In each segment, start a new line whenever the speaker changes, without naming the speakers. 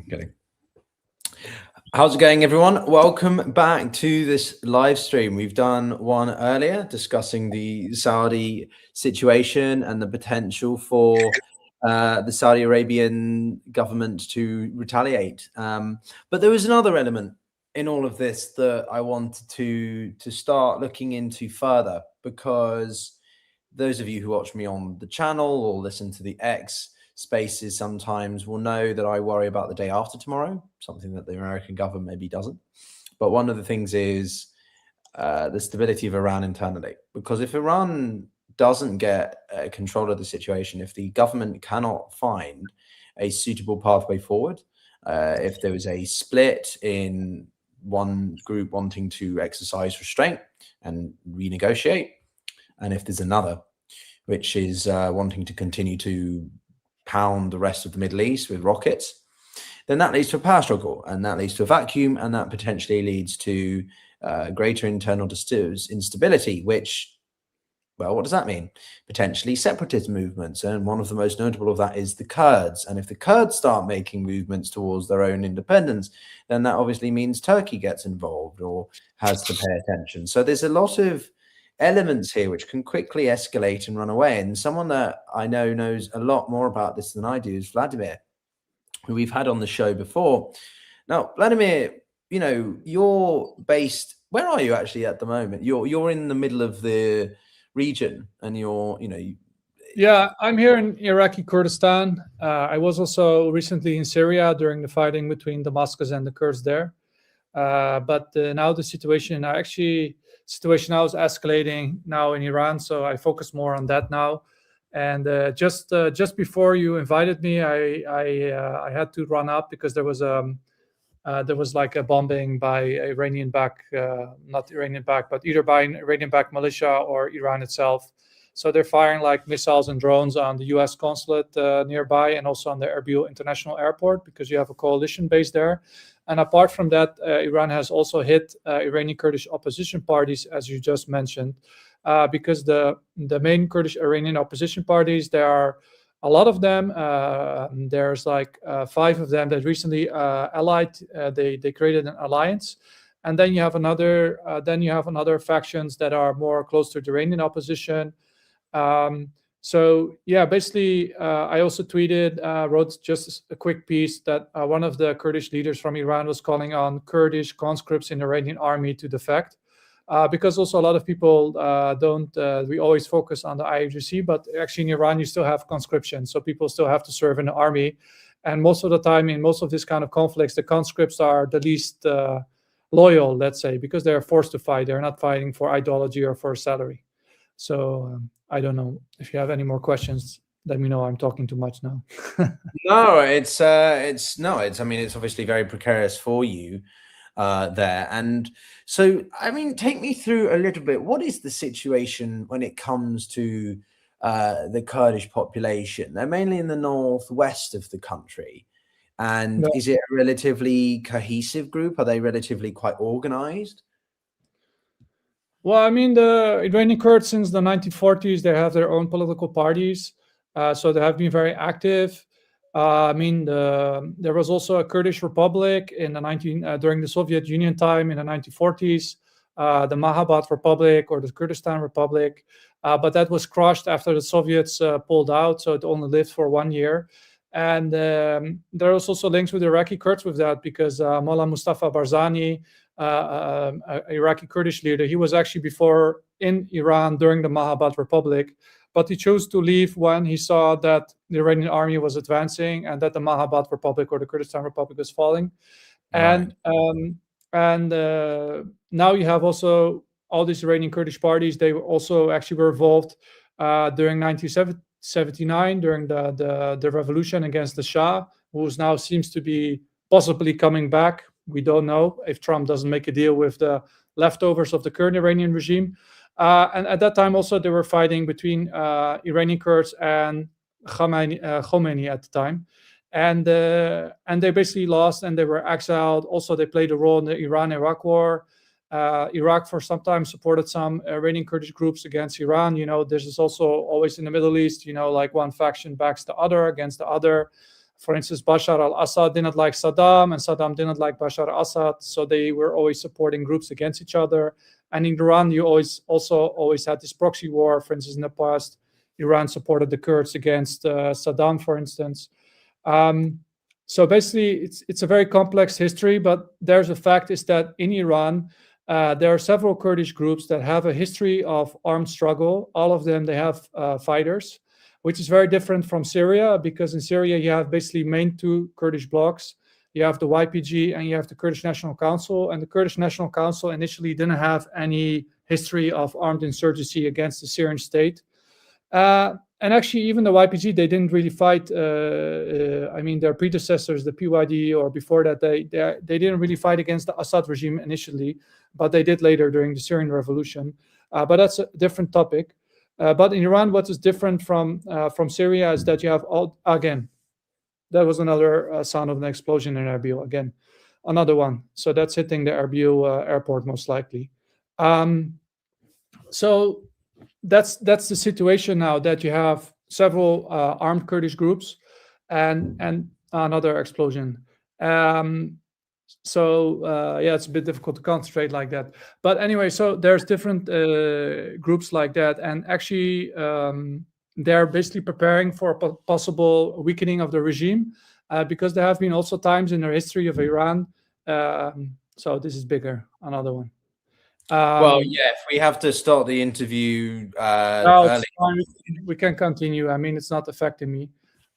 Kidding. How's it going, everyone? Welcome back to this live stream. We've done one earlier discussing the Saudi situation and the potential for the Saudi Arabian government to retaliate. But there was another element in all of this that I wanted to start looking into further, because those of you who watch me on the channel or listen to the X spaces sometimes will know that I worry about the day after tomorrow, something that the American government maybe doesn't. But one of the things is the stability of Iran internally, because if Iran doesn't get control of the situation, if the government cannot find a suitable pathway forward, if there is a split in one group wanting to exercise restraint and renegotiate, and if there's another which is wanting to continue to pound the rest of the Middle East with rockets, then that leads to a power struggle, and that leads to a vacuum, and that potentially leads to greater internal instability, which, well, what does that mean? Potentially separatist movements, and one of the most notable of that is the Kurds. And if the Kurds start making movements towards their own independence, then that obviously means Turkey gets involved or has to pay attention. So there's a lot of elements here which can quickly escalate and run away. And someone that I know knows a lot more about this than I do is Vladimir, who we've had on the show before. Now, Vladimir, you know, you're based, where are you actually at the moment? You're in the middle of the region, and
yeah, I'm here in Iraqi Kurdistan. I was also recently in Syria during the fighting between Damascus and the Kurds there. But now the situation now is escalating now in Iran, so I focus more on that now. And just before you invited me, I had to run up because there was like a bombing by Iranian-backed, not Iranian-backed, but either by an Iranian-backed militia or Iran itself. So they're firing like missiles and drones on the U.S. consulate nearby, and also on the Erbil International Airport, because you have a coalition base there. And apart from that, Iran has also hit Iranian Kurdish opposition parties, as you just mentioned, because the main Kurdish Iranian opposition parties, there are a lot of them. There's like 5 of them that recently allied. They created an alliance, and then you have another factions that are more close to the Iranian opposition. So yeah, basically, I also wrote just a quick piece that one of the Kurdish leaders from Iran was calling on Kurdish conscripts in the Iranian army to defect, because also a lot of people we always focus on the IRGC, but actually in Iran you still have conscription, so people still have to serve in the army, and most of the time in most of this kind of conflicts, the conscripts are the least loyal, let's say, because they're forced to fight. They're not fighting for ideology or for salary. So I don't know if you have any more questions. Let me know. I'm talking too much now.
No, it's obviously very precarious for you there. And so, I mean, take me through a little bit. What is the situation when it comes to the Kurdish population? They're mainly in the northwest of the country. And
No.
Is it a relatively cohesive group? Are they relatively quite organized?
Well, I mean, the Iranian Kurds since the 1940s, they have their own political parties. So they have been very active. I mean, there was also a Kurdish republic in the during the Soviet Union time in the 1940s, the Mahabad Republic or the Kurdistan Republic. But that was crushed after the Soviets pulled out. So it only lived for 1 year. And there was also links with Iraqi Kurds with that, because Mullah Mustafa Barzani, Iraqi Kurdish leader, he was actually before in Iran during the Mahabad Republic, but he chose to leave when he saw that the Iranian army was advancing and that the Mahabad Republic or the Kurdistan Republic was falling.
Right.
And now you have also all these Iranian Kurdish parties. They also actually were involved during 1979 during the revolution against the Shah, who now seems to be possibly coming back. We don't know if Trump doesn't make a deal with the leftovers of the current Iranian regime. And at that time also they were fighting between Iranian Kurds and Khomeini at the time. And they basically lost and they were exiled. Also, they played a role in the Iran-Iraq war. Iraq for some time supported some Iranian Kurdish groups against Iran. You know, this is also always in the Middle East, you know, like one faction backs the other against the other. For instance, Bashar al-Assad didn't like Saddam, and Saddam didn't like Bashar al-Assad, so they were always supporting groups against each other. And in Iran, you always had this proxy war. For instance, in the past, Iran supported the Kurds against Saddam, for instance. So basically, it's a very complex history, but there's a fact is that in Iran, there are several Kurdish groups that have a history of armed struggle. All of them, they have fighters, which is very different from Syria, because in Syria, you have basically main two Kurdish blocs. You have the YPG and you have the Kurdish National Council. And the Kurdish National Council initially didn't have any history of armed insurgency against the Syrian state. And actually, even the YPG, they didn't really fight. I mean, their predecessors, the PYD, or before that, they didn't really fight against the Assad regime initially, but they did later during the Syrian revolution. But that's a different topic. But in Iran, what is different from Syria is that you have again, that was another sound of an explosion in Erbil. Again, another one. So that's hitting the Erbil airport most likely. So that's the situation now, that you have several armed Kurdish groups and another explosion. So yeah, it's a bit difficult to concentrate like that. But anyway, so there's different groups like that, and actually they're basically preparing for a possible weakening of the regime, because there have been also times in the history of Iran. So this is bigger, another one.
Well, yeah, if we have to start the interview
early, we can continue. I mean, it's not affecting me.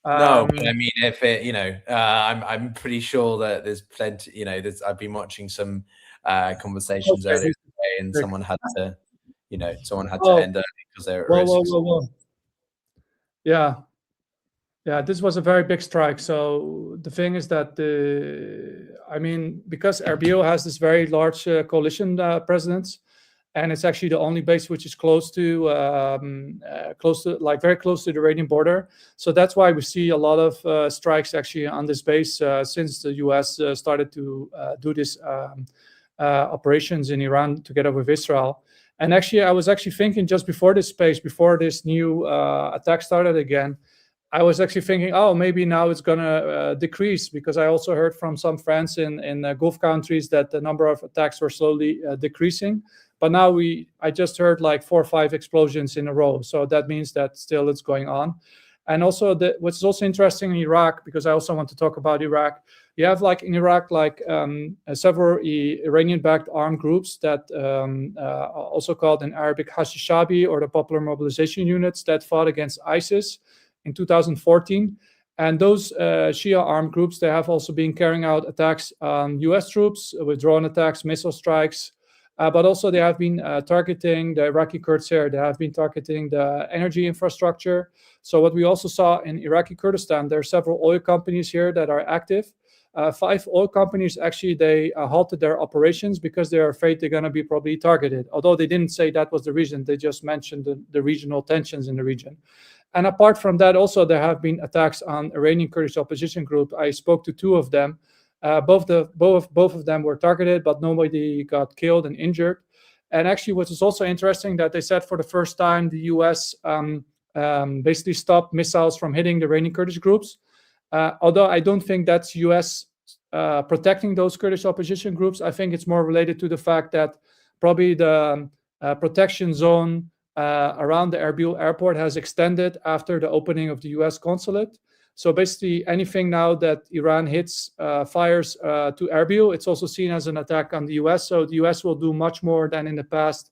No, but I mean, if it, I'm pretty sure that there's plenty. I've been watching some conversations earlier today, and someone had to, end early because they're at risk. Yeah, this was a very big strike. So the thing is that because Erbil has this very large coalition presidents, and it's actually the only base which is very close to the Iranian border. So that's why we see a lot of strikes actually on this base since the US started to do this operations in Iran together with Israel. And actually, I was actually thinking just before this new attack started again, I was actually thinking, oh, maybe now it's going to decrease, because I also heard from some friends in Gulf countries that the number of attacks were slowly decreasing. But now I just heard like 4 or 5 explosions in a row. So that means that still it's going on. And also what's also interesting in Iraq, because I also want to talk about Iraq, you have like in Iraq, like several Iranian-backed armed groups that also called in Arabic Hashishabi, or the Popular Mobilization Units, that fought against ISIS in 2014. And those Shia armed groups, they have also been carrying out attacks on US troops with drone attacks, missile strikes, but also they have been targeting the Iraqi Kurds here. They have been targeting the energy infrastructure. So what we also saw in Iraqi Kurdistan, there are several oil companies here that are active. 5 oil companies, actually, they halted their operations because they're afraid they're going to be probably targeted. Although they didn't say that was the reason, they just mentioned the regional tensions in the region. And apart from that, also there have been attacks on Iranian Kurdish opposition group. I spoke to 2 of them. Both of them were targeted, but nobody got killed and injured. And actually, what is also interesting, that they said for the first time the US basically stopped missiles from hitting the Iranian Kurdish groups. Although I don't think that's US protecting those Kurdish opposition groups. I think it's more related to the fact that probably the protection zone around the Erbil airport has extended after the opening of the US consulate. So basically, anything now that Iran fires to Erbil, it's also seen as an attack on the US. So the US will do much more than in the past.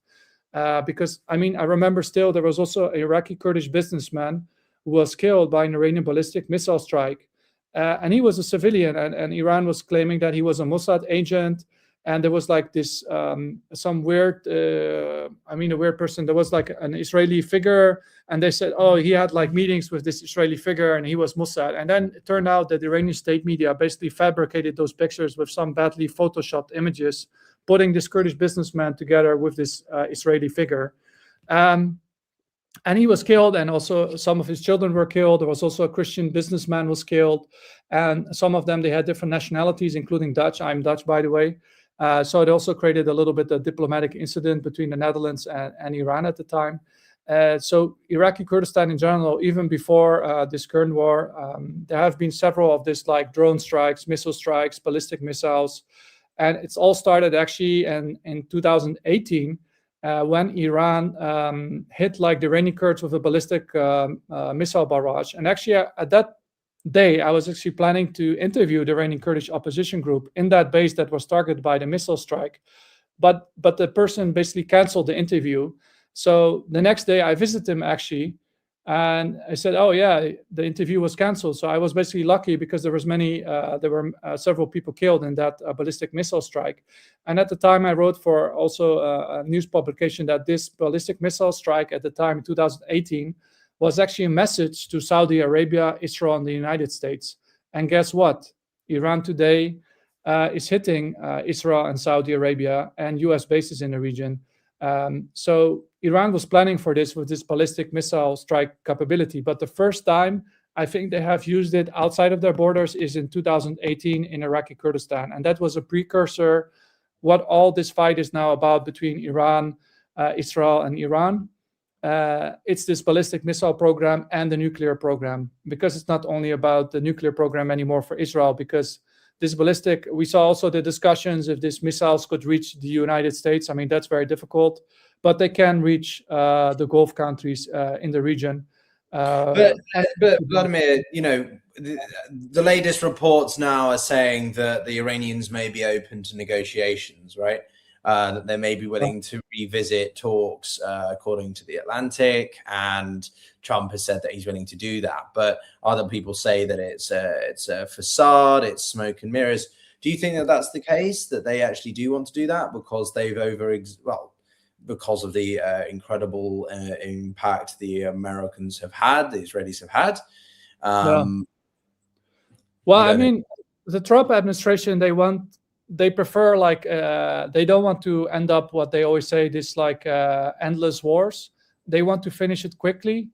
Because, I remember still there was also an Iraqi Kurdish businessman who was killed by an Iranian ballistic missile strike. And he was a civilian, and Iran was claiming that he was a Mossad agent. And there was like this, some weird, a weird person. There was like an Israeli figure, and they said, oh, he had like meetings with this Israeli figure, and he was Mossad. And then it turned out that the Iranian state media basically fabricated those pictures with some badly photoshopped images, putting this Kurdish businessman together with this Israeli figure. And he was killed, and also some of his children were killed. There was also a Christian businessman was killed, and some of them, they had different nationalities, including Dutch. I'm Dutch, by the way. So it also created a little bit of diplomatic incident between the Netherlands and Iran at the time.
So Iraqi Kurdistan in general, even before this current war, there have been several of this like drone strikes, missile strikes, ballistic missiles, and it's all started actually in 2018 when Iran hit like the Iranian Kurds with a ballistic missile barrage. And actually at that day, I was actually planning to interview the Iranian Kurdish opposition group in that base that was targeted by the missile strike, but the person basically canceled the interview. So the next day I visited him actually, and I said, "Oh yeah, the interview was canceled." So I was basically lucky because there were several people killed in that ballistic missile strike. And at the time, I wrote for also a news publication that this ballistic missile strike at the time, 2018, was actually a message to Saudi Arabia, Israel, and the United States. And guess what? Iran today is hitting Israel and Saudi Arabia and U.S. bases in the region. So Iran was planning for this with this ballistic missile strike capability. But the first time I think they have used it outside of their borders is in 2018 in Iraqi Kurdistan. And that was a precursor what all this fight is now about between Iran, Israel, and Iran. It's this ballistic missile program and the nuclear program, because it's not only about the nuclear program anymore for Israel, because this ballistic, we saw also the discussions if these missiles could reach the United States. I mean, that's very difficult, but they can reach the Gulf countries in the region.
But Vladimir, you know, the latest reports now are saying that the Iranians may be open to negotiations, right? That they may be willing to revisit talks, according to The Atlantic, and Trump has said that he's willing to do that. But other people say that it's a facade, it's smoke and mirrors. Do you think that that's the case, that they actually do want to do that because they've because of the incredible impact the Americans have had, the Israelis have had?
Well, I mean, the Trump administration, they prefer like they don't want to end up what they always say, this like endless wars. They want to finish it quickly.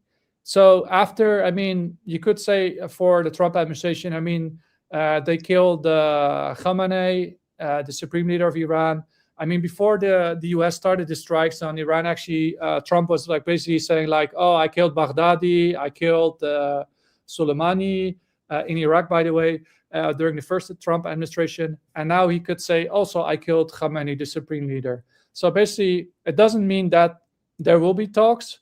So after, I mean, you could say for the Trump administration, I mean, they killed Khamenei, the supreme leader of Iran. I mean, before the US started the strikes on Iran, actually, Trump was like basically saying like, "Oh, I killed Baghdadi, I killed Soleimani in Iraq, by the way." During the first Trump administration, and now he could say also I killed Khamenei, the supreme leader. So basically, it doesn't mean that there will be talks,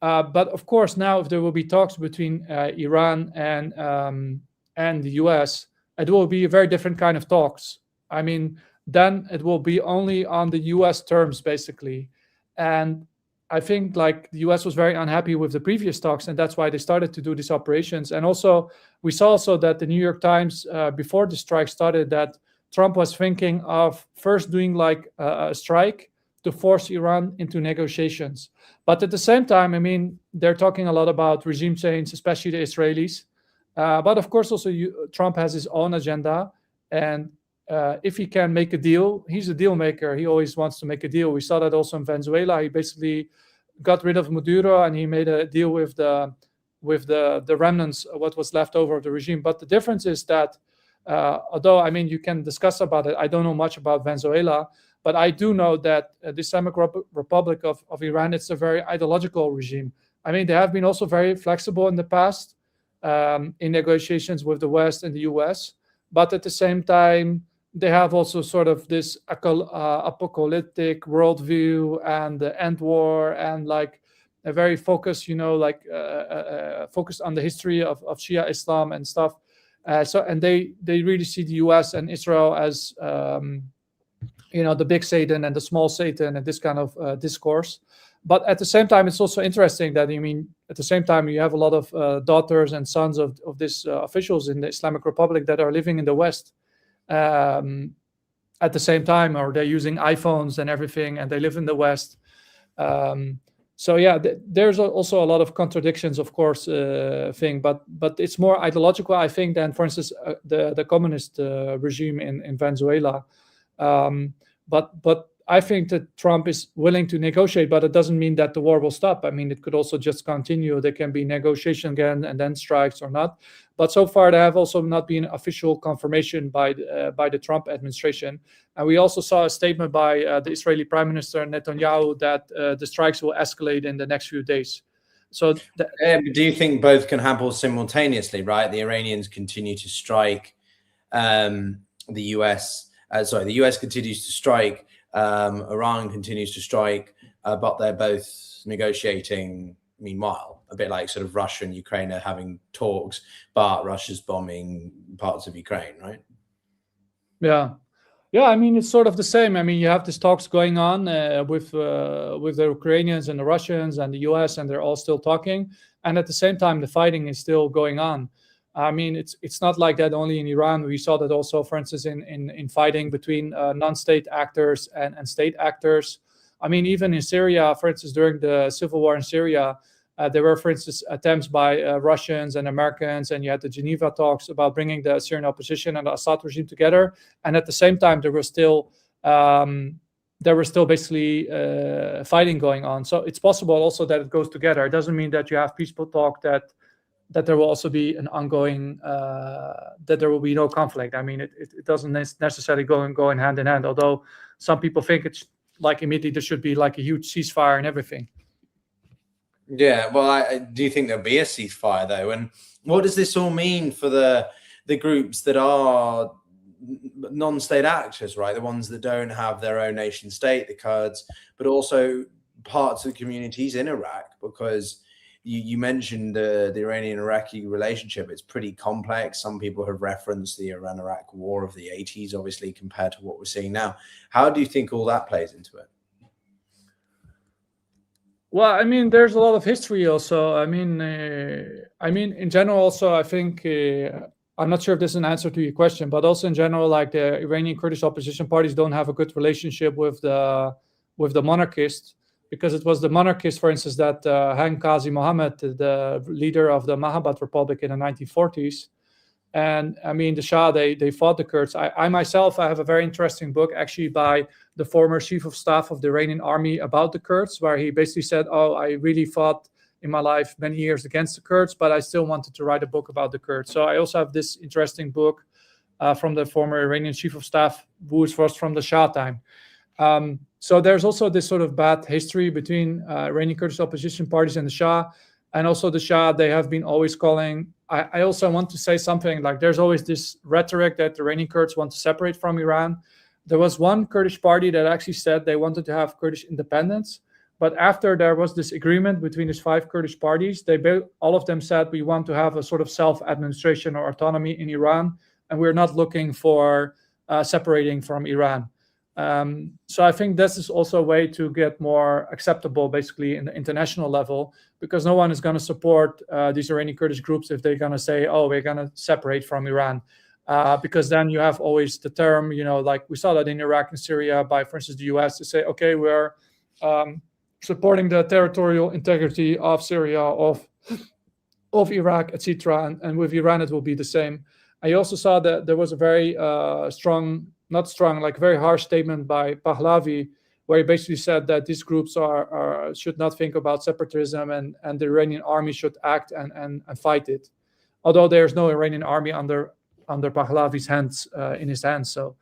but of course now if there will be talks between Iran and the US, it will be a very different kind of talks. I mean, then it will be only on the US terms basically, and I think like the US was very unhappy with the previous talks, and that's why they started to do these operations. And also, we saw also that the New York Times, before the strike started, that Trump was thinking of first doing like a strike to force Iran into negotiations. But at the same time, I mean, they're talking a lot about regime change, especially the Israelis. But of course, also Trump has his own agenda. And if he can make a deal, he's a deal maker. He always wants to make a deal. We saw that also in Venezuela. He basically got rid of Maduro and he made a deal with the remnants, what was left over of the regime. But the difference is that, although, I mean, you can discuss about it, I don't know much about Venezuela, but I do know that the Islamic Republic of Iran, it's a very ideological regime. I mean, they have been also very flexible in the past in negotiations with the West and the US, but at the same time, they have also sort of this apocalyptic worldview and the end war and like a very focused, you know, like focused on the history of Shia Islam and stuff. And they really see the US and Israel as, you know, the big Satan and the small Satan and this kind of discourse. But at the same time, it's also interesting that, I mean, at the same time, you have a lot of daughters and sons of these officials in the Islamic Republic that are living in the West. At the same time, or they're using iPhones and everything, and they live in the West. So yeah, there's also a lot of contradictions, of course, thing, but it's more ideological, I think, than, for instance, the communist regime in Venezuela. But I think that Trump is willing to negotiate, but it doesn't mean that the war will stop. I mean, it could also just continue. There can be negotiation again and then strikes or not. But so far, there have also not been official confirmation by the Trump administration. And we also saw a statement by the Israeli Prime Minister Netanyahu that the strikes will escalate in the next few days. So,
do you think both can happen simultaneously? Right, the Iranians continue to strike. The US continues to strike. Iran continues to strike, but they're both negotiating. Meanwhile, a bit like sort of Russia and Ukraine are having talks, but Russia's bombing parts of Ukraine, right?
Yeah. I mean, it's sort of the same. I mean, you have these talks going on with the Ukrainians and the Russians and the US, and they're all still talking. And at the same time, the fighting is still going on. I mean, it's not like that only in Iran. We saw that also, for instance, in fighting between non-state actors and state actors. I mean, even in Syria, for instance, during the civil war in Syria, there were, for instance, attempts by Russians and Americans, and you had the Geneva talks about bringing the Syrian opposition and the Assad regime together. And at the same time, there was still basically fighting going on. So it's possible also that it goes together. It doesn't mean that you have peaceful talk that there will also be an ongoing, that there will be no conflict. I mean, it doesn't necessarily go in hand in hand, although some people think it's like immediately there should be like a huge ceasefire and everything.
Yeah, well, I do think there'll be a ceasefire though. And what does this all mean for the groups that are non-state actors, right? The ones that don't have their own nation state, the Kurds, but also parts of the communities in Iraq, because you mentioned the Iranian-Iraqi relationship. It's pretty complex. Some people have referenced the Iran-Iraq war of the 80s, obviously, compared to what we're seeing now. How do you think all that plays into it?
Well, I mean, there's a lot of history also. I mean, in general, also, I think, I'm not sure if this is an answer to your question, but also in general, like the Iranian Kurdish opposition parties don't have a good relationship with the monarchists, because it was the monarchists, for instance, that hanged Qazi Mohammed, the leader of the Mahabad Republic in the 1940s. And I mean, the Shah, they fought the Kurds. I myself, I have a very interesting book actually by the former chief of staff of the Iranian army about the Kurds, where he basically said, oh, I really fought in my life many years against the Kurds, but I still wanted to write a book about the Kurds. So I also have this interesting book from the former Iranian chief of staff, who was from the Shah time. So there's also this sort of bad history between Iranian Kurdish opposition parties and the Shah. And also the Shah, they have been always calling. I also want to say something like there's always this rhetoric that the Iranian Kurds want to separate from Iran. There was one Kurdish party that actually said they wanted to have Kurdish independence. But after there was this agreement between these 5 Kurdish parties, all of them said we want to have a sort of self-administration or autonomy in Iran, and we're not looking for separating from Iran. So I think this is also a way to get more acceptable, basically, in the international level, because no one is going to support these Iranian Kurdish groups if they're going to say, oh, we're going to separate from Iran. Because then you have always the term, like we saw that in Iraq and Syria by, for instance, the US to say, okay, we're supporting the territorial integrity of Syria, of Iraq, etc. And with Iran, it will be the same. I also saw that there was a very very harsh statement by Pahlavi, where he basically said that these groups should not think about separatism, and the Iranian army should act and fight it. Although there's no Iranian army under Pahlavi's hands, in his hands. So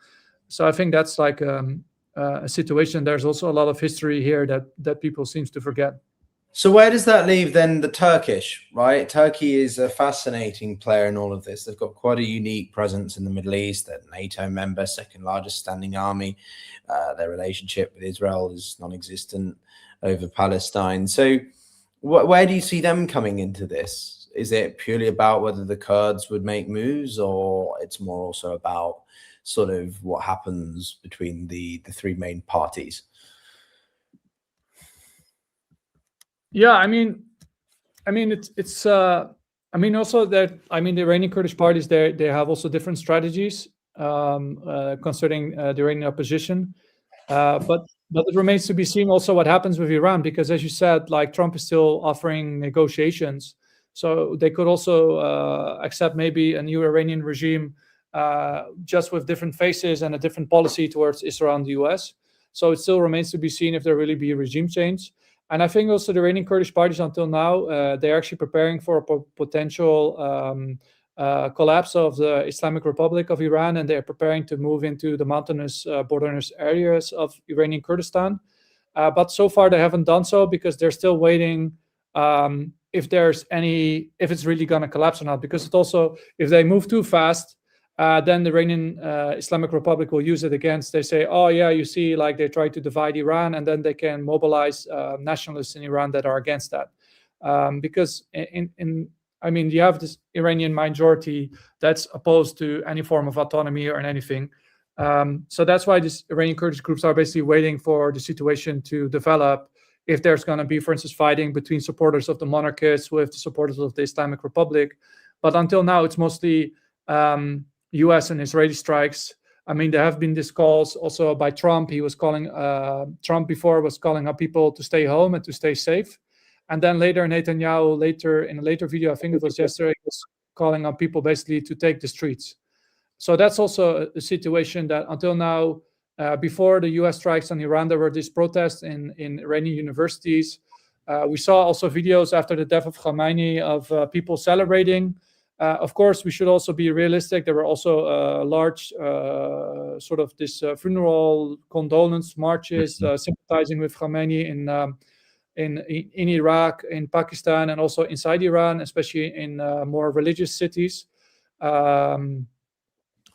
I think that's like a situation. There's also a lot of history here that people seems to forget.
So where does that leave then the Turkish, right? Turkey is a fascinating player in all of this. They've got quite a unique presence in the Middle East. They're a NATO member, second largest standing army. Their relationship with Israel is non-existent over Palestine. So where do you see them coming into this? Is it purely about whether the Kurds would make moves, or it's more also about sort of what happens between the 3 main parties?
Yeah, I mean, it's also that the Iranian Kurdish parties they have also different strategies concerning the Iranian opposition, but it remains to be seen also what happens with Iran, because as you said, like Trump is still offering negotiations, so they could also accept maybe a new Iranian regime just with different faces and a different policy towards Israel and the US. So it still remains to be seen if there really be a regime change. And I think also the Iranian Kurdish parties until now, they're actually preparing for a potential collapse of the Islamic Republic of Iran, and they're preparing to move into the mountainous borderless areas of Iranian Kurdistan. But so far they haven't done so because they're still waiting if it's really going to collapse or not. Because it also, if they move too fast, then the Iranian Islamic Republic will use it against. They say, oh yeah, you see, like they try to divide Iran, and then they can mobilize nationalists in Iran that are against that. Because you have this Iranian majority that's opposed to any form of autonomy or anything. So that's why these Iranian Kurdish groups are basically waiting for the situation to develop. If there's going to be, for instance, fighting between supporters of the monarchists with the supporters of the Islamic Republic. But until now, it's mostly US and Israeli strikes. I mean, there have been these calls also by Trump. He was calling, Trump before was calling up people to stay home and to stay safe. And then later, Netanyahu, in a later video, I think it was yesterday, was calling on people basically to take the streets. So that's also a situation that until now, before the US strikes on Iran, there were these protests in Iranian universities. We saw also videos after the death of Khamenei of people celebrating. Of course, we should also be realistic. There were also large sort of this funeral condolence marches sympathizing with Khamenei in Iraq, in Pakistan, and also inside Iran, especially in more religious cities.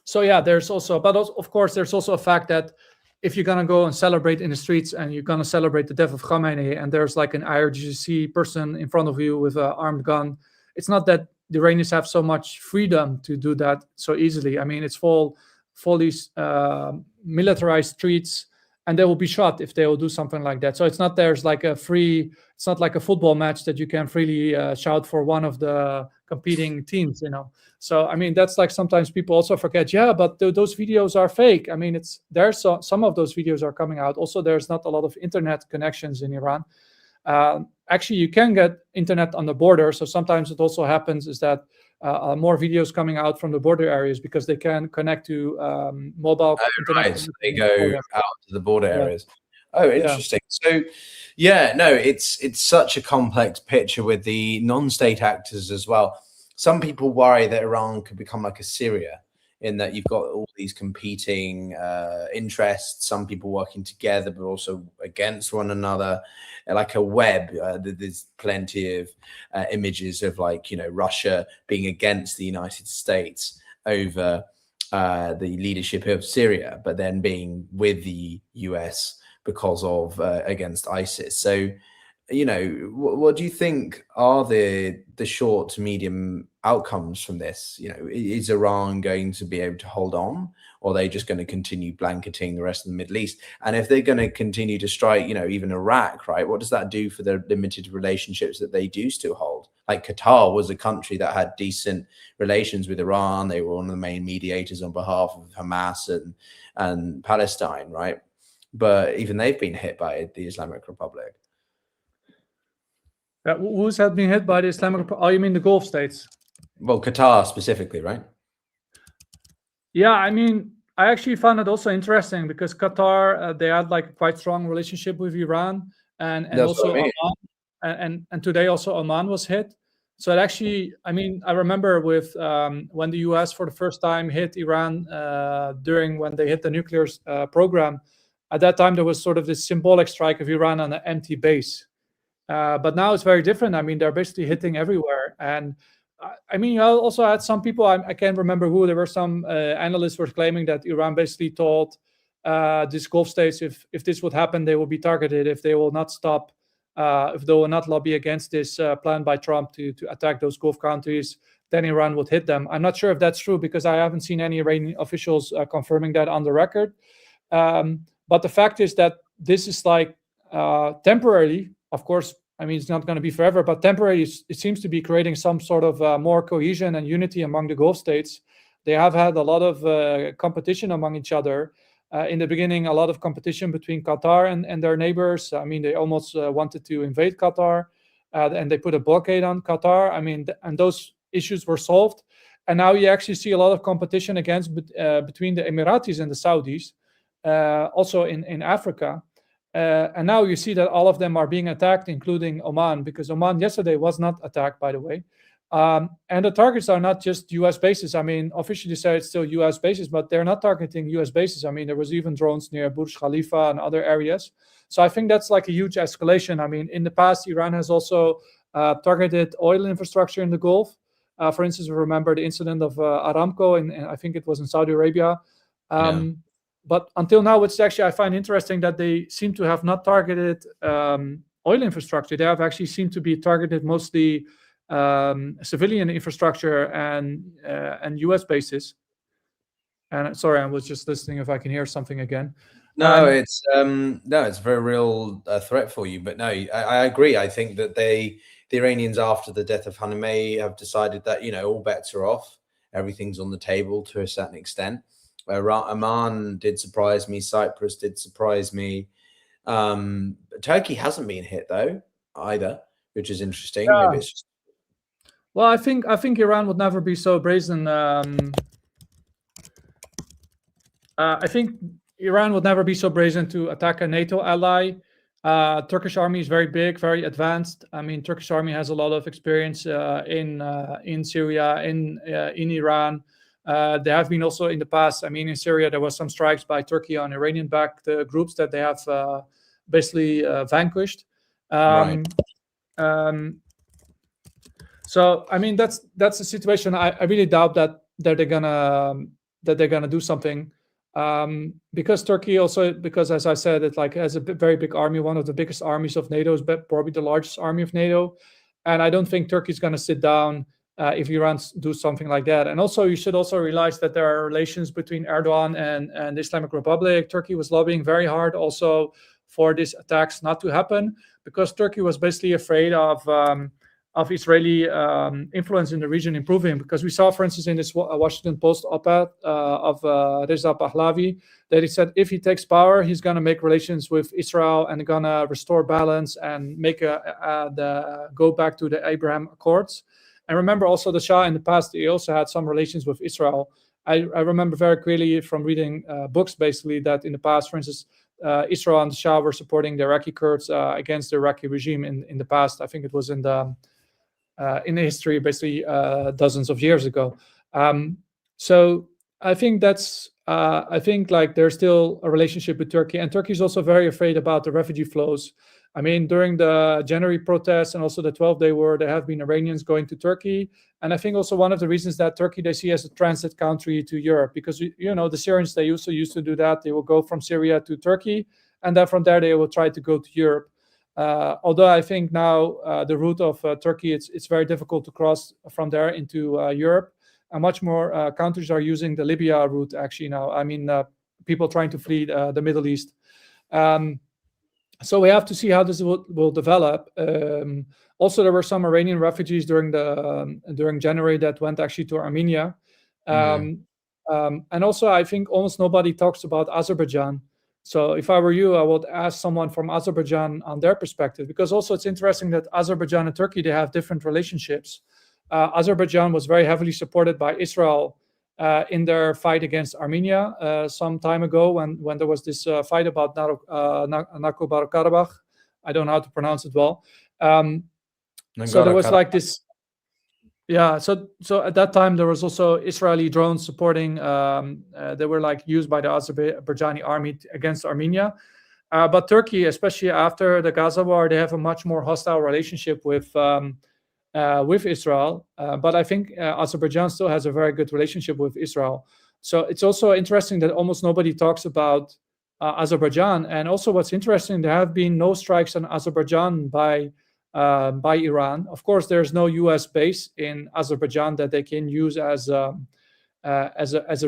So yeah, there's also, but also, of course, there's also a fact that if you're gonna go and celebrate in the streets and you're gonna celebrate the death of Khamenei, and there's like an IRGC person in front of you with an armed gun, it's not that the Iranians have so much freedom to do that so easily. I mean, it's full these militarized streets, and they will be shot if they will do something like that. So it's not it's not like a football match that you can freely shout for one of the competing teams, you know. So I mean, that's like sometimes people also forget. Yeah, but those videos are fake. I mean, some of those videos are coming out. Also, there's not a lot of internet connections in Iran. Actually, you can get internet on the border. So sometimes it also happens is that more videos coming out from the border areas because they can connect to mobile internet.
Right, so they go out to the border areas. Oh, interesting. Yeah. So, yeah, no, it's such a complex picture with the non-state actors as well. Some people worry that Iran could become like a Syria, in that you've got all these competing interests, some people working together, but also against one another, like a web. There's plenty of images of, like, you know, Russia being against the United States over the leadership of Syria, but then being with the US because of against ISIS. So, you know, what do you think are the short to medium outcomes from this? You know, is Iran going to be able to hold on, or are they just going to continue blanketing the rest of the Middle East? And if they're going to continue to strike, you know, even Iraq, right, what does that do for the limited relationships that they do still hold? Like Qatar was a country that had decent relations with Iran. They were one of the main mediators on behalf of Hamas and Palestine, right? But even they've been hit by the Islamic Republic.
Who's had been hit by the Islamic Republic? Oh, you mean the Gulf states?
Well, Qatar specifically, right?
Yeah, I mean, I actually found it also interesting because Qatar, they had like a quite strong relationship with Iran, and also Oman, and today also Oman was hit. So it actually, I mean, I remember with when the US for the first time hit Iran during when they hit the nuclear program. At that time, there was sort of this symbolic strike of Iran on an empty base. But now it's very different. I mean, they're basically hitting everywhere. And I mean, I also had some people, I can't remember who, there were some analysts were claiming that Iran basically told these Gulf states if this would happen, they will be targeted if they will not stop, if they will not lobby against this plan by Trump to attack those Gulf countries, then Iran would hit them. I'm not sure if that's true because I haven't seen any Iranian officials confirming that on the record. But the fact is that this is like temporarily, of course, I mean, it's not going to be forever, but temporarily, it seems to be creating some sort of more cohesion and unity among the Gulf states. They have had a lot of competition among each other. In the beginning, a lot of competition between Qatar and their neighbors. I mean, they almost wanted to invade Qatar, and they put a blockade on Qatar. I mean, and those issues were solved. And now you actually see a lot of competition between the Emiratis and the Saudis. also in Africa. And now you see that all of them are being attacked, including Oman, because Oman yesterday was not attacked, by the way. And the targets are not just US bases. I mean, officially say it's still US bases, but they're not targeting US bases. I mean, there was even drones near Burj Khalifa and other areas. So I think that's like a huge escalation. I mean, in the past, Iran has also targeted oil infrastructure in the Gulf. For instance, we remember the incident of Aramco, and I think it was in Saudi Arabia. But until now, it's actually, I find interesting that they seem to have not targeted oil infrastructure. They have actually seemed to be targeted mostly civilian infrastructure and US bases. And sorry, I was just listening if I can hear something again.
No, it's a very real threat for you. But no, I agree. I think that the Iranians, after the death of Khamenei, have decided that all bets are off. Everything's on the table to a certain extent. Oman did surprise me. Cyprus did surprise me. Turkey hasn't been hit though either, which is interesting.
Yeah.
Maybe it's just...
Well, I think Iran would never be so brazen. I think Iran would never be so brazen to attack a NATO ally. Turkish army is very big, very advanced. I mean, Turkish army has a lot of experience in Syria, in Iran. There have been also in the past. I mean, in Syria there was some strikes by Turkey on Iranian-backed groups that they have basically vanquished.
Right.
So I mean, that's the situation. I really doubt that they're gonna do something. Because Turkey also, because as I said, it like has a very big army, one of the biggest armies of NATO, is probably the largest army of NATO, and I don't think Turkey's going to sit down if Iran do something like that. And also, you should also realize that there are relations between Erdogan and the Islamic Republic. Turkey was lobbying very hard also for these attacks not to happen, because Turkey was basically afraid of Israeli influence in the region improving. Because we saw, for instance, in this Washington Post op-ed of Reza Pahlavi, that he said if he takes power, he's going to make relations with Israel and going to restore balance and make go back to the Abraham Accords. And remember also the Shah in the past, he also had some relations with Israel. I remember very clearly from reading books, basically, that in the past, for instance, Israel and the Shah were supporting the Iraqi Kurds against the Iraqi regime in the past. I think it was in the history, basically dozens of years ago. So I think that's I think like there's still a relationship with Turkey, and Turkey is also very afraid about the refugee flows. I mean, during the January protests and also the 12-day war, there have been Iranians going to Turkey, and I think also one of the reasons that Turkey they see as a transit country to Europe, because the Syrians, they also used to do that. They will go from Syria to Turkey, and then from there they will try to go to Europe. Although I think now the route of Turkey, it's very difficult to cross from there into Europe. And much more countries are using the Libya route actually now. I mean, people trying to flee the Middle East. So we have to see how this will develop. Also, there were some Iranian refugees during January that went actually to Armenia. And also, I think almost nobody talks about Azerbaijan. So if I were you, I would ask someone from Azerbaijan on their perspective, because also it's interesting that Azerbaijan and Turkey, they have different relationships. Azerbaijan was very heavily supported by Israel in their fight against Armenia some time ago when there was this fight about Nagorno-Karabakh. I don't know how to pronounce it well. So there was like this... Yeah, so at that time there was also Israeli drones supporting. They were like used by the Azerbaijani army against Armenia. But Turkey, especially after the Gaza war, they have a much more hostile relationship with Israel. But I think Azerbaijan still has a very good relationship with Israel. So it's also interesting that almost nobody talks about Azerbaijan. And also what's interesting, there have been no strikes on Azerbaijan by Iran. Of course, there's no U.S. base in Azerbaijan that they can use as a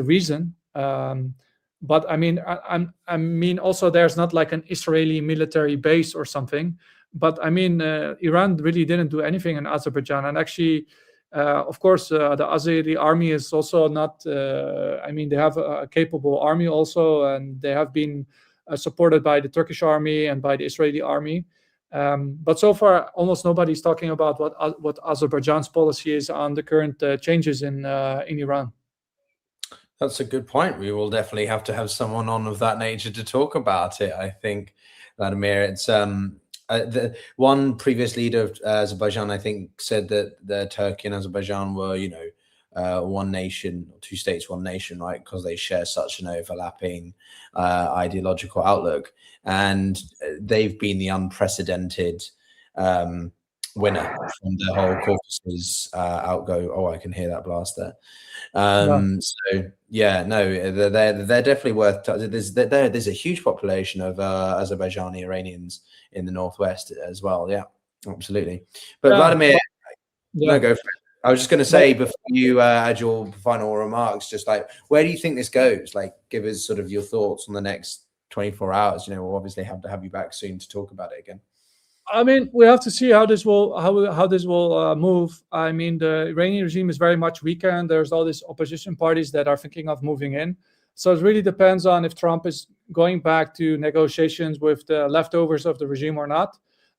reason. But I mean, also there's not like an Israeli military base or something. But I mean, Iran really didn't do anything in Azerbaijan, and actually, of course, the Azeri army is also not. I mean, they have a capable army also, and they have been supported by the Turkish army and by the Israeli army. But so far, almost nobody's talking about what Azerbaijan's policy is on the current changes in Iran.
That's a good point. We will definitely have to have someone on of that nature to talk about it. I think, Vladimir, it's the one previous leader of Azerbaijan, I think, said that the Turkey and Azerbaijan were, one nation, two states, one nation, right? Because they share such an overlapping ideological outlook, and they've been the unprecedented winner from the whole Caucasus outgo. Oh, I can hear that blast there. So yeah, no, they're definitely worth. There's a huge population of Azerbaijani Iranians in the northwest as well. Yeah, absolutely. But Vladimir, no, go for it. I was just going to say before you add your final remarks, just like, where do you think this goes? Like, give us sort of your thoughts on the next 24 hours. We'll obviously have to have you back soon to talk about it again.
I mean, we have to see how this will move. I mean, the Iranian regime is very much weakened. There's all these opposition parties that are thinking of moving in. So it really depends on if Trump is going back to negotiations with the leftovers of the regime or not,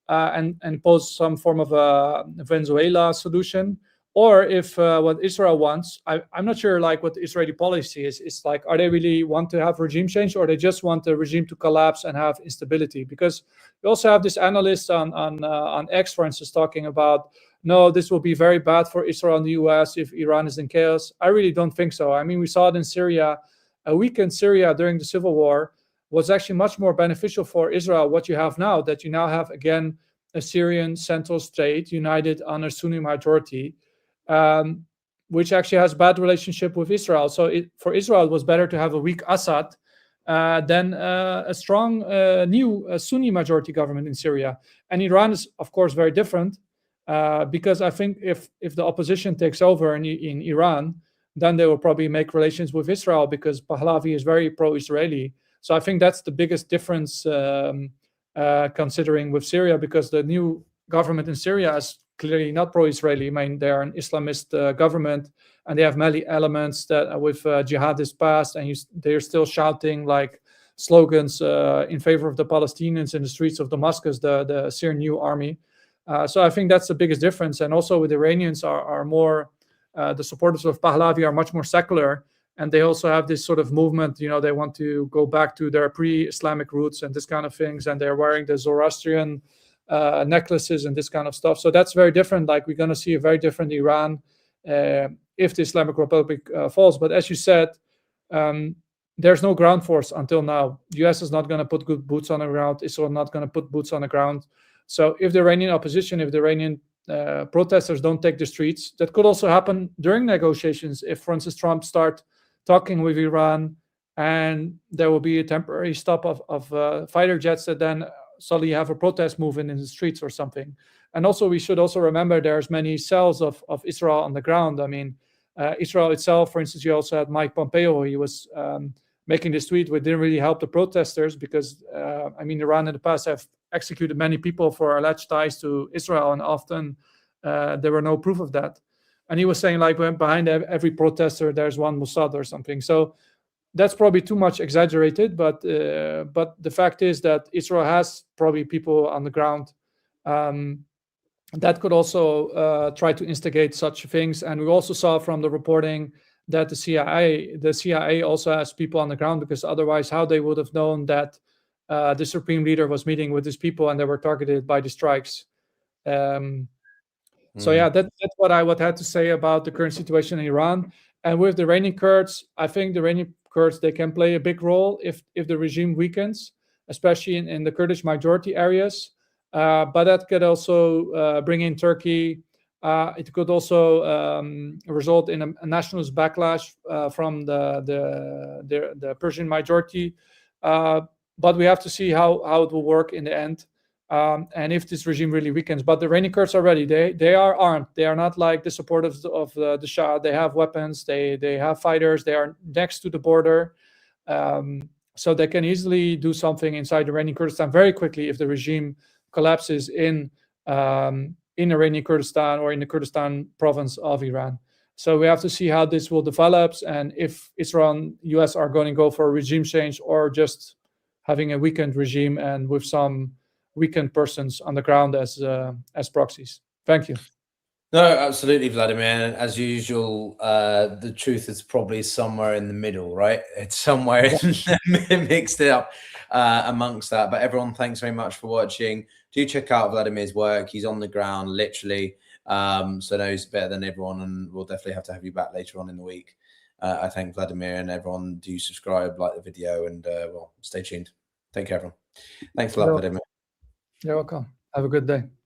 and impose some form of a Venezuela solution, or if what Israel wants. I'm not sure like what the Israeli policy is. It's like, are they really want to have regime change, or they just want the regime to collapse and have instability? Because you also have this analyst on X, for instance, talking about, no, this will be very bad for Israel and the US if Iran is in chaos. I really don't think so. I mean, we saw it in Syria. A weakened Syria during the civil war was actually much more beneficial for Israel. What you have now, that you now have, again, a Syrian central state united under Sunni majority, which actually has bad relationship with Israel. So for Israel, it was better to have a weak Assad than a strong new Sunni majority government in Syria. And Iran is, of course, very different, because I think if the opposition takes over in Iran, then they will probably make relations with Israel, because Pahlavi is very pro-Israeli. So I think that's the biggest difference, considering with Syria, because the new government in Syria is clearly not pro-Israeli. I mean, they are an Islamist government, and they have many elements that with jihadist past, and they're still shouting like slogans in favor of the Palestinians in the streets of Damascus, the Syrian new army. So I think that's the biggest difference. And also with Iranians are more, the supporters of Pahlavi are much more secular, and they also have this sort of movement, they want to go back to their pre-Islamic roots and this kind of things, and they're wearing the Zoroastrian necklaces and this kind of stuff. So that's very different. Like, we're going to see a very different Iran if the Islamic Republic falls. But as you said, there's no ground force until now. The US is not going to put good boots on the ground. Israel not going to put boots on the ground. So if the Iranian opposition, if the Iranian protesters don't take the streets, that could also happen during negotiations. If, for instance, Trump start talking with Iran, and there will be a temporary stop of fighter jets, that then suddenly have a protest movement in the streets or something. And also, we should also remember there's many cells of Israel on the ground. I mean, Israel itself, for instance, you also had Mike Pompeo. He was making this tweet, which didn't really help the protesters, because, Iran in the past have executed many people for alleged ties to Israel, and often there were no proof of that. And he was saying, like, behind every protester, there's one Mossad or something. So that's probably too much exaggerated, but the fact is that Israel has probably people on the ground that could also try to instigate such things. And we also saw from the reporting that the CIA also has people on the ground, because otherwise how they would have known that the supreme leader was meeting with these people and they were targeted by the strikes. So yeah, that's what I would have to say about the current situation in Iran. And with the Iranian Kurds, I think the Iranian Kurds, they can play a big role if the regime weakens, especially in the Kurdish majority areas. But that could also bring in Turkey. It could also result in a nationalist backlash from the Persian majority. But we have to see how it will work in the end. And if this regime really weakens. But the Iranian Kurds are ready. They are armed. They are not like the supporters of the Shah. They have weapons. They have fighters. They are next to the border. So they can easily do something inside Iranian Kurdistan very quickly if the regime collapses in Iranian Kurdistan or in the Kurdistan province of Iran. So we have to see how this will develop, and if Israel and US are going to go for a regime change, or just having a weakened regime and with some weakened persons on the ground as proxies. Thank you.
No, absolutely, Vladimir. And as usual, the truth is probably somewhere in the middle, right? It's somewhere mixed it up amongst that. But everyone, thanks very much for watching. Do check out Vladimir's work. He's on the ground, literally. So knows better than everyone, and we'll definitely have to have you back later on in the week. I thank Vladimir, and everyone do subscribe, like the video, and well, stay tuned. Take care, everyone. Thanks a lot, Vladimir.
You're welcome. Have a good day.